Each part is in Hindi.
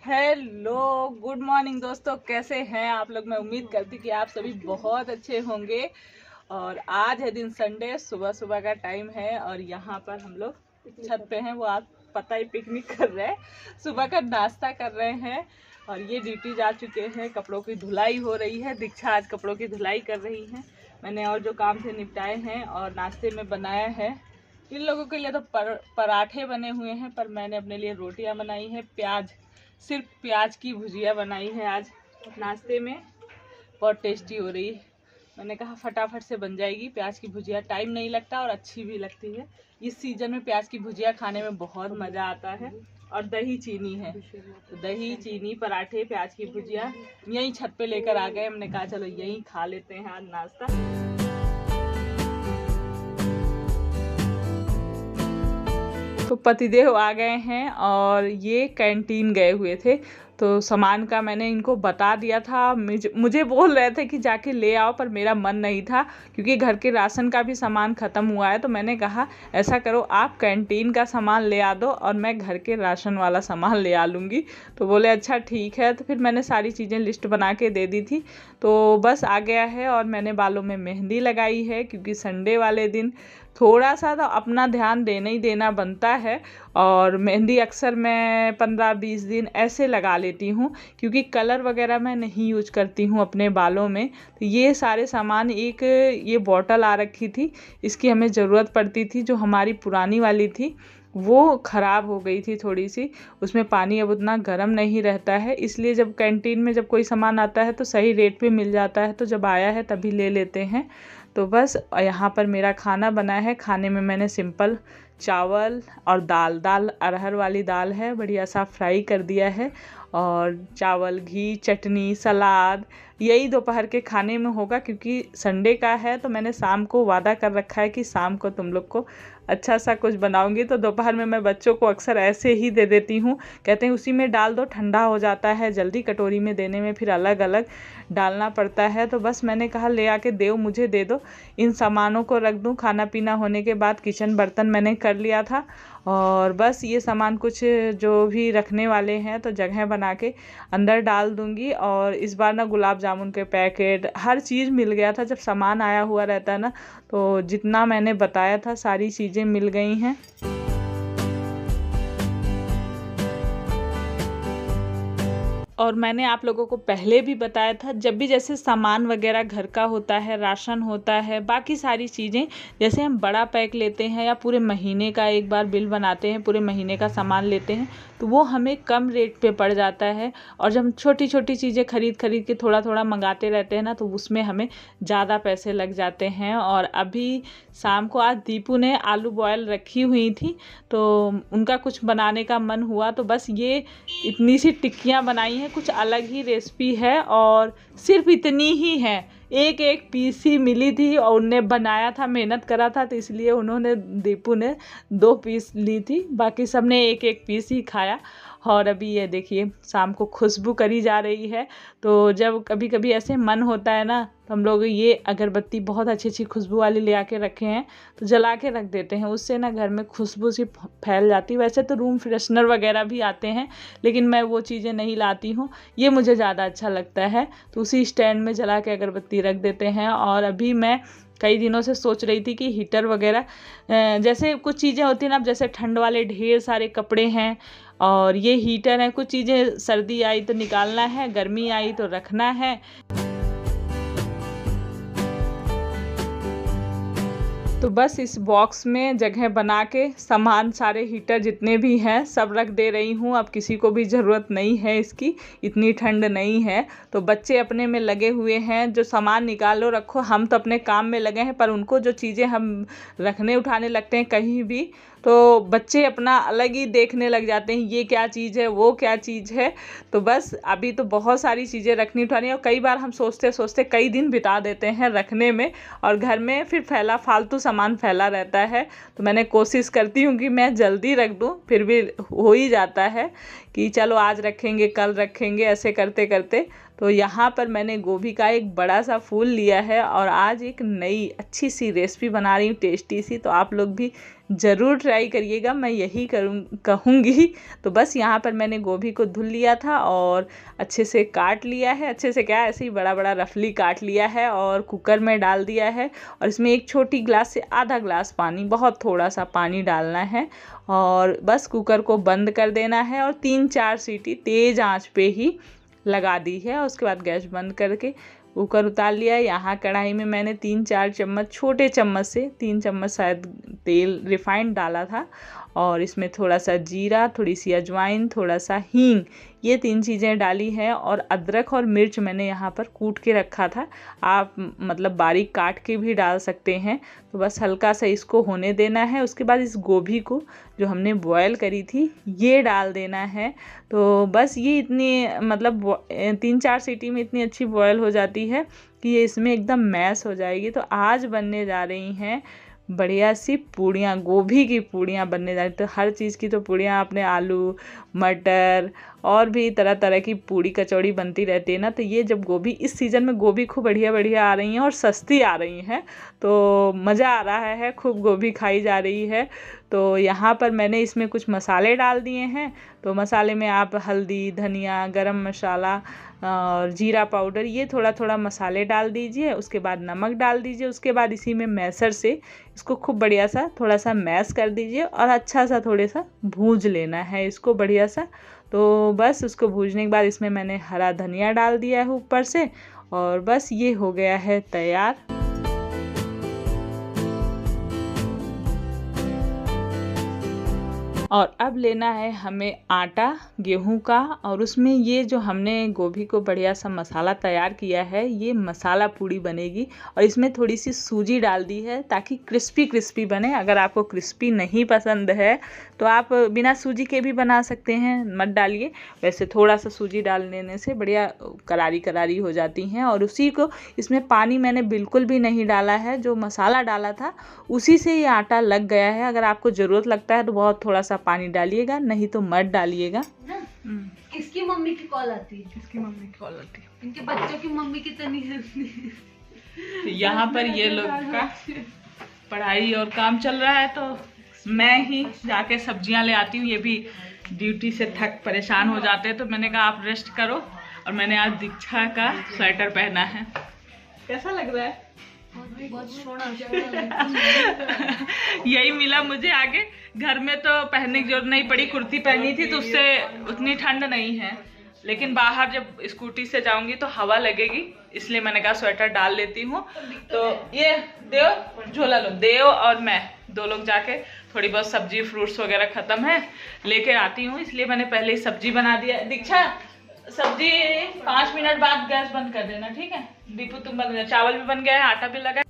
हेलो, गुड मॉर्निंग दोस्तों। कैसे हैं आप लोग? मैं उम्मीद करती कि आप सभी बहुत अच्छे होंगे। और आज है दिन संडे, सुबह सुबह का टाइम है और यहाँ पर हम लोग छत पे हैं। वो आप पता ही पिकनिक कर रहे हैं, सुबह का नाश्ता कर रहे हैं। और ये ड्यूटी जा चुके हैं, कपड़ों की धुलाई हो रही है। दीक्षा आज कपड़ों की धुलाई कर रही है। मैंने और जो काम थे निपटाए हैं और नाश्ते में बनाया है इन लोगों के लिए तो पराठे बने हुए हैं, पर मैंने अपने लिए रोटियां बनाई हैं। सिर्फ प्याज की भुजिया बनाई है आज नाश्ते में। बहुत टेस्टी हो रही है। मैंने कहा फटाफट से बन जाएगी प्याज की भुजिया, टाइम नहीं लगता और अच्छी भी लगती है। इस सीजन में प्याज की भुजिया खाने में बहुत मज़ा आता है। और दही चीनी है, तो दही चीनी पराठे प्याज की भुजिया यहीं छत पे लेकर आ गए। हमने कहा चलो यहीं खा लेते हैं आज नाश्ता। तो पतिदेव आ गए हैं और ये कैंटीन गए हुए थे, तो सामान का मैंने इनको बता दिया था। मुझे बोल रहे थे कि जाके ले आओ, पर मेरा मन नहीं था क्योंकि घर के राशन का भी सामान ख़त्म हुआ है। तो मैंने कहा ऐसा करो, आप कैंटीन का सामान ले आ दो और मैं घर के राशन वाला सामान ले आ लूँगी। तो बोले अच्छा ठीक है। तो फिर मैंने सारी चीज़ें लिस्ट बना के दे दी थी। तो बस आ गया है और मैंने बालों में मेहंदी लगाई है क्योंकि संडे वाले दिन थोड़ा सा तो अपना ध्यान देना ही देना बनता है। और मेहंदी अक्सर मैं 15-20 दिन ऐसे लगा लेती हूँ क्योंकि कलर वगैरह मैं नहीं यूज करती हूँ अपने बालों में। तो ये सारे सामान, एक ये बॉटल आ रखी थी, इसकी हमें ज़रूरत पड़ती थी। जो हमारी पुरानी वाली थी वो ख़राब हो गई थी थोड़ी सी, उसमें पानी अब उतना गर्म नहीं रहता है। इसलिए जब कैंटीन में जब कोई सामान आता है तो सही रेट पे मिल जाता है, तो जब आया है तभी ले लेते हैं। तो बस यहाँ पर मेरा खाना बना है। खाने में मैंने सिंपल चावल और दाल अरहर वाली दाल है, बढ़िया सा फ्राई कर दिया है। और चावल, घी, चटनी, सलाद, यही दोपहर के खाने में होगा क्योंकि संडे का है। तो मैंने शाम को वादा कर रखा है कि शाम को तुम लोग को अच्छा सा कुछ बनाऊंगी। तो दोपहर में मैं बच्चों को अक्सर ऐसे ही दे देती हूँ, कहते हैं उसी में डाल दो, ठंडा हो जाता है जल्दी, कटोरी में देने में फिर अलग अलग डालना पड़ता है। तो बस मैंने कहा ले आके देओ, मुझे दे दो, इन सामानों को रख दूँ। खाना पीना होने के बाद किचन बर्तन मैंने कर लिया था और बस ये सामान कुछ जो भी रखने वाले हैं तो जगह बना के अंदर डाल दूंगी। और इस बार ना गुलाब जामुन के पैकेट हर चीज़ मिल गया था। जब सामान आया हुआ रहता है ना, तो जितना मैंने बताया था सारी चीज़ें मिल गई हैं। और मैंने आप लोगों को पहले भी बताया था, जब भी जैसे सामान वगैरह घर का होता है, राशन होता है, बाकी सारी चीज़ें, जैसे हम बड़ा पैक लेते हैं या पूरे महीने का एक बार बिल बनाते हैं, पूरे महीने का सामान लेते हैं, तो वो हमें कम रेट पे पड़ जाता है। और जब हम छोटी छोटी चीज़ें खरीद के थोड़ा थोड़ा मंगाते रहते हैं ना, तो उसमें हमें ज़्यादा पैसे लग जाते हैं। और अभी शाम को आज दीपू ने आलू बॉयल रखी हुई थी, तो उनका कुछ बनाने का मन हुआ, तो बस ये इतनी सी टिक्कियाँ बनाई हैं। कुछ अलग ही रेसिपी है और सिर्फ इतनी ही है, एक एक पीस ही मिली थी और उनने बनाया था, मेहनत करा था, तो इसलिए उन्होंने, दीपू ने 2 पीस ली थी, बाकी सब ने एक एक पीस ही खाया। और अभी ये देखिए शाम को खुशबू करी जा रही है। तो जब कभी कभी ऐसे मन होता है ना, तो हम लोग ये अगरबत्ती बहुत अच्छी अच्छी खुशबू वाली ले आके रखे हैं, तो जला के रख देते हैं, उससे ना घर में खुशबू सी फैल जाती है। वैसे तो रूम फ्रेशनर वगैरह भी आते हैं, लेकिन मैं वो चीज़ें नहीं लाती हूँ, ये मुझे ज़्यादा अच्छा लगता है। तो उसी स्टैंड में जला के अगरबत्ती रख देते हैं। और अभी मैं कई दिनों से सोच रही थी कि हीटर वगैरह, जैसे कुछ चीज़ें होती हैं ना, अब जैसे ठंड वाले ढेर सारे कपड़े हैं और ये हीटर है, कुछ चीज़ें सर्दी आई तो निकालना है, गर्मी आई तो रखना है। तो बस इस बॉक्स में जगह बना के सामान सारे हीटर जितने भी हैं सब रख दे रही हूँ। अब किसी को भी ज़रूरत नहीं है इसकी, इतनी ठंड नहीं है। तो बच्चे अपने में लगे हुए हैं, जो सामान निकालो रखो, हम तो अपने काम में लगे हैं, पर उनको जो चीज़ें हम रखने उठाने लगते हैं कहीं भी, तो बच्चे अपना अलग ही देखने लग जाते हैं, ये क्या चीज़ है, वो क्या चीज़ है। तो बस अभी तो बहुत सारी चीज़ें रखनी उठानी, और कई बार हम सोचते सोचते कई दिन बिता देते हैं रखने में, और घर में फिर फालतू सामान फैला रहता है। तो मैंने कोशिश करती हूँ कि मैं जल्दी रख दूँ, फिर भी हो ही जाता है कि चलो आज रखेंगे कल रखेंगे, ऐसे करते करते। तो यहाँ पर मैंने गोभी का एक बड़ा सा फूल लिया है और आज एक नई अच्छी सी रेसिपी बना रही हूँ, टेस्टी सी। तो आप लोग भी ज़रूर ट्राई करिएगा, मैं यही कहूँगी। तो बस यहाँ पर मैंने गोभी को धुल लिया था और अच्छे से काट लिया है, अच्छे से क्या ऐसे ही बड़ा बड़ा रफली काट लिया है और कुकर में डाल दिया है। और इसमें एक छोटी ग्लास से आधा ग्लास पानी, बहुत थोड़ा सा पानी डालना है और बस कुकर को बंद कर देना है और 3-4 सीटी तेज़ आंच पे ही लगा दी है। उसके बाद गैस बंद करके कुकर उतार लिया। यहाँ कढ़ाई में मैंने 3-4 चम्मच, छोटे चम्मच से 3 चम्मच शायद तेल रिफाइंड डाला था और इसमें थोड़ा सा जीरा, थोड़ी सी अजवाइन, थोड़ा सा हींग, ये 3 चीज़ें डाली हैं। और अदरक और मिर्च मैंने यहाँ पर कूट के रखा था, आप मतलब बारीक काट के भी डाल सकते हैं। तो बस हल्का सा इसको होने देना है। उसके बाद इस गोभी को जो हमने बॉयल करी थी ये डाल देना है। तो बस ये इतनी मतलब 3-4 सीटी में इतनी अच्छी बॉयल हो जाती है कि ये इसमें एकदम मैश हो जाएगी। तो आज बनने जा रही हैं बढ़िया सी पूड़ियाँ, गोभी की पूड़ियाँ बनने जा रही। तो हर चीज़ की तो पूड़ियाँ, अपने आलू मटर और भी तरह तरह की पूड़ी कचौड़ी बनती रहती है ना। तो ये जब गोभी, इस सीज़न में गोभी खूब बढ़िया बढ़िया आ रही हैं और सस्ती आ रही हैं, तो मज़ा आ रहा है, खूब गोभी खाई जा रही है। तो यहाँ पर मैंने इसमें कुछ मसाले डाल दिए हैं। तो मसाले में आप हल्दी, धनिया, गरम मसाला और जीरा पाउडर, ये थोड़ा थोड़ा मसाले डाल दीजिए। उसके बाद नमक डाल दीजिए। उसके बाद इसी में मैसर से इसको खूब बढ़िया सा थोड़ा सा मैश कर दीजिए और अच्छा सा थोड़ा सा भूंज लेना है इसको बढ़िया सा। तो बस उसको भूनने के बाद इसमें मैंने हरा धनिया डाल दिया है ऊपर से और बस ये हो गया है तैयार। और अब लेना है हमें आटा गेहूं का और उसमें ये जो हमने गोभी को बढ़िया सा मसाला तैयार किया है, ये मसाला पूड़ी बनेगी। और इसमें थोड़ी सी सूजी डाल दी है ताकि क्रिस्पी क्रिस्पी बने। अगर आपको क्रिस्पी नहीं पसंद है तो आप बिना सूजी के भी बना सकते हैं, मत डालिए। वैसे थोड़ा सा सूजी डाल देने से बढ़िया करारी करारी हो जाती हैं। और उसी को, इसमें पानी मैंने बिल्कुल भी नहीं डाला है, जो मसाला डाला था उसी से ये आटा लग गया है। अगर आपको ज़रूरत लगता है तो बहुत थोड़ा सा पानी डालिएगा, नहीं तो मत डालिएगा। किसकी मम्मी की कॉल आती है? किसकी मम्मी की कॉल आती है? इनके बच्चों की मम्मी की तो नहीं आती। यहाँ पर ये लोग का पढ़ाई और काम चल रहा है तो मैं ही जाके सब्जियां ले आती हूँ। ये भी ड्यूटी से थक परेशान हो जाते हैं तो मैंने कहा आप रेस्ट करो। और मैंने आज दीक्षा का स्वेटर पहना है। कैसा लग रहा है? बहुत सोना यही मिला मुझे। आगे घर में तो पहनने की जरूरत नहीं पड़ी, कुर्ती पहनी थी तो उससे उतनी ठंड नहीं है, लेकिन बाहर जब स्कूटी से जाऊंगी तो हवा लगेगी, इसलिए मैंने कहा स्वेटर डाल लेती हूँ। तो ये देव झोला लो, देव और मैं 2 लोग जाके थोड़ी बहुत सब्जी फ्रूट्स वगैरह खत्म है लेके आती हूँ, इसलिए मैंने पहले ही सब्जी बना दिया। दीक्षा सब्जी 5 मिनट बाद गैस बंद कर देना, ठीक है? दीपू तुम बन गया, चावल भी बन गया है, आटा भी लगा।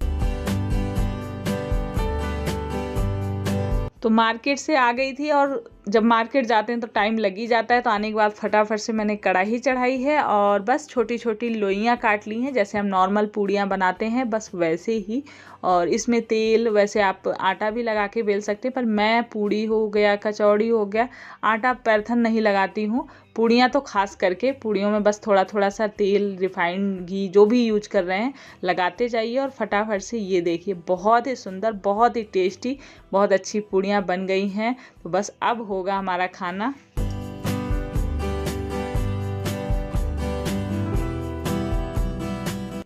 तो मार्केट से आ गई थी और जब मार्केट जाते हैं तो टाइम लग ही जाता है। तो आने के बाद फटाफट से मैंने कढ़ाई चढ़ाई है और बस छोटी छोटी लोइयाँ काट ली हैं, जैसे हम नॉर्मल पूड़ियाँ बनाते हैं बस वैसे ही। और इसमें तेल, वैसे आप आटा भी लगा के बेल सकते हैं, पर मैं पूड़ी हो गया, कचौड़ी हो गया, आटा पैरथन नहीं लगाती हूँ। पूड़ियाँ तो खास करके पूड़ियों में बस थोड़ा थोड़ा सा तेल, रिफाइंड घी जो भी यूज कर रहे हैं लगाते जाइए और फटाफट से ये देखिए बहुत ही सुंदर, बहुत ही टेस्टी, बहुत अच्छी पूड़ियाँ बन गई हैं। तो बस अब होगा हमारा खाना।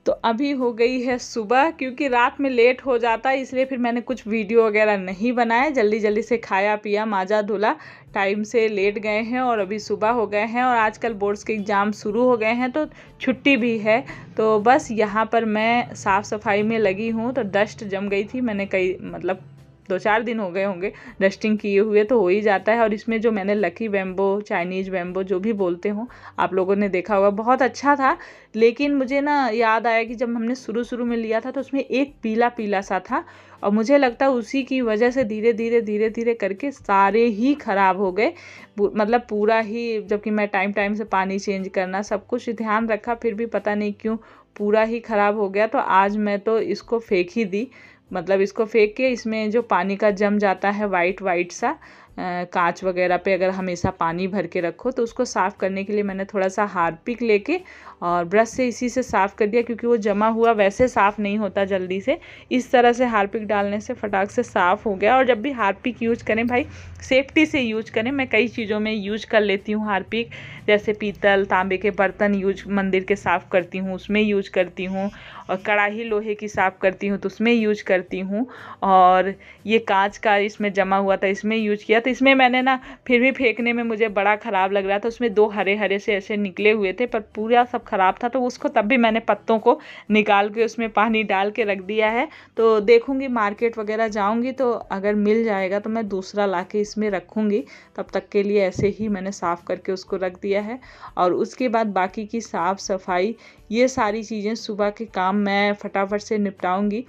तो अभी हो गई है सुबह, क्योंकि रात में लेट हो जाता है इसलिए फिर मैंने कुछ वीडियो वगैरह नहीं बनाए, जल्दी जल्दी से खाया पिया, माजा धुला, टाइम से लेट गए हैं और अभी सुबह हो गए हैं। और आजकल बोर्ड्स के एग्ज़ाम शुरू हो गए हैं तो छुट्टी भी है। तो बस यहाँ पर मैं साफ़ सफाई में लगी हूँ। तो डस्ट जम गई थी, मैंने कई मतलब 2-4 दिन हो गए होंगे डस्टिंग किए हुए, तो हो ही जाता है। और इसमें जो मैंने लकी बैम्बो, चाइनीज़ बैम्बो जो भी बोलते हो, आप लोगों ने देखा होगा, बहुत अच्छा था। लेकिन मुझे ना याद आया कि जब हमने शुरू में लिया था तो उसमें एक पीला पीला सा था और मुझे लगता है उसी की वजह से धीरे धीरे करके सारे ही ख़राब हो गए, मतलब पूरा ही। जबकि मैं टाइम से पानी चेंज करना, सब कुछ ध्यान रखा, फिर भी पता नहीं क्यों पूरा ही ख़राब हो गया। तो आज मैं तो इसको फेंक ही दी, मतलब इसको फेंक के इसमें जो पानी का जम जाता है वाइट सा, कांच वगैरह पे अगर हमेशा पानी भर के रखो तो उसको साफ़ करने के लिए मैंने थोड़ा सा हार्पिक लेके और ब्रश से इसी से साफ़ कर दिया, क्योंकि वो जमा हुआ वैसे साफ़ नहीं होता जल्दी से। इस तरह से हार्पिक डालने से फटाक से साफ़ हो गया। और जब भी हार्पिक यूज करें भाई सेफ्टी से यूज करें। मैं कई चीज़ों में यूज कर लेती हूँ हार्पिक, जैसे पीतल तांबे के बर्तन यूज मंदिर के साफ़ करती हूँ उसमें यूज करती हूँ, और कढ़ाई लोहे की साफ़ करती हूँ तो उसमें यूज करती हूँ। और ये कांच का इसमें जमा हुआ था इसमें यूज किया, तो इसमें मैंने ना फिर भी फेंकने में मुझे बड़ा ख़राब लग रहा था। उसमें 2 हरे हरे से ऐसे निकले हुए थे पर पूरा सब ख़राब था, तो उसको तब भी मैंने पत्तों को निकाल के उसमें पानी डाल के रख दिया है। तो देखूंगी मार्केट वगैरह जाऊंगी तो अगर मिल जाएगा तो मैं दूसरा लाके इसमें रखूंगी। तब तक के लिए ऐसे ही मैंने साफ़ करके उसको रख दिया है। और उसके बाद बाकी की साफ़ सफाई ये सारी चीज़ें सुबह के काम मैं फटाफट से निपटाऊंगी।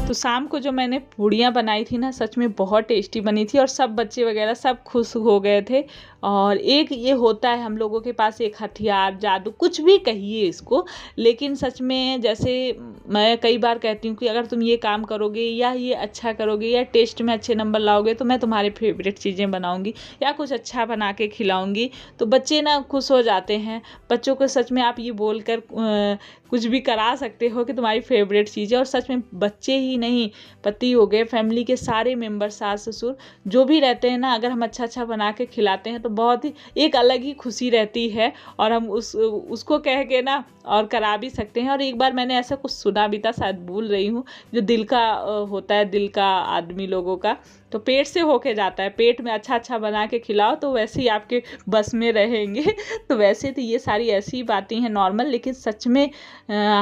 तो शाम को जो मैंने पूड़ियाँ बनाई थी ना सच में बहुत टेस्टी बनी थी और सब बच्चे वगैरह सब खुश हो गए थे। और एक ये होता है हम लोगों के पास एक हथियार जादू कुछ भी कहिए इसको, लेकिन सच में जैसे मैं कई बार कहती हूँ कि अगर तुम ये काम करोगे या ये अच्छा करोगे या टेस्ट में अच्छे नंबर लाओगे तो मैं तुम्हारे फेवरेट चीज़ें बनाऊँगी या कुछ अच्छा बना के खिलाऊँगी। तो बच्चे ना खुश हो जाते हैं। बच्चों को सच में आप ये बोल कर कुछ भी करा सकते हो कि तुम्हारी फेवरेट चीज़ है। और सच में बच्चे ही नहीं, पति हो गए, फैमिली के सारे मेंबर, सास ससुर जो भी रहते हैं ना, अगर हम अच्छा अच्छा बना के खिलाते हैं तो बहुत ही एक अलग ही खुशी रहती है। और हम उसको कह के ना और करा भी सकते हैं। और एक बार मैंने ऐसा कुछ सुना भी था, शायद भूल रही हूँ, जो दिल का होता है, दिल का आदमी लोगों का तो पेट से होके जाता है। पेट में अच्छा अच्छा बना के खिलाओ तो वैसे ही आपके बस में रहेंगे। तो वैसे तो ये सारी ऐसी बातें हैं नॉर्मल, लेकिन सच में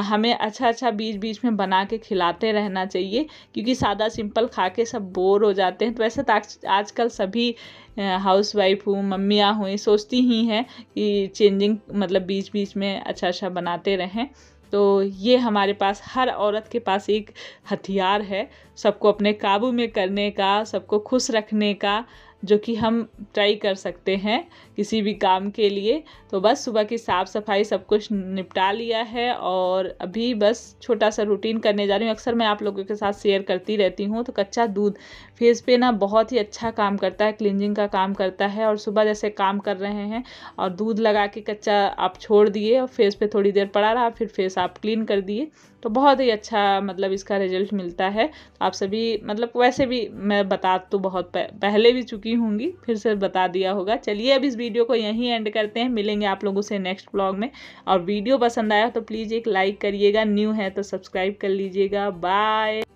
हमें अच्छा अच्छा बीच बीच में बना के खिलाते रहना चाहिए, क्योंकि सादा सिंपल खा के सब बोर हो जाते हैं। तो वैसे तो आजकल सभी हाउस वाइफ हूँ, मम्मियाँ हुई, सोचती ही हैं कि चेंजिंग मतलब बीच बीच में अच्छा अच्छा बनाते रहें। तो ये हमारे पास हर औरत के पास एक हथियार है सबको अपने काबू में करने का, सबको खुश रखने का, जो कि हम ट्राई कर सकते हैं किसी भी काम के लिए। तो बस सुबह की साफ़ सफाई सब कुछ निपटा लिया है और अभी बस छोटा सा रूटीन करने जा रही हूँ। अक्सर मैं आप लोगों के साथ शेयर करती रहती हूँ। तो कच्चा दूध फेस पे ना बहुत ही अच्छा काम करता है, क्लींजिंग का काम करता है। और सुबह जैसे काम कर रहे हैं और दूध लगा के कच्चा आप छोड़ दिए और फेस पे थोड़ी देर पड़ा रहा, फिर फेस आप क्लीन कर दिए, तो बहुत ही अच्छा मतलब इसका रिजल्ट मिलता है। आप सभी मतलब वैसे भी मैं बता तो बहुत पहले भी चुकी होंगी, फिर से बता दिया होगा। चलिए अब इस वीडियो को यहीं एंड करते हैं, मिलेंगे आप लोगों से नेक्स्ट व्लॉग में। और वीडियो पसंद आया तो प्लीज़ एक लाइक करिएगा, न्यू है तो सब्सक्राइब कर लीजिएगा। बाय।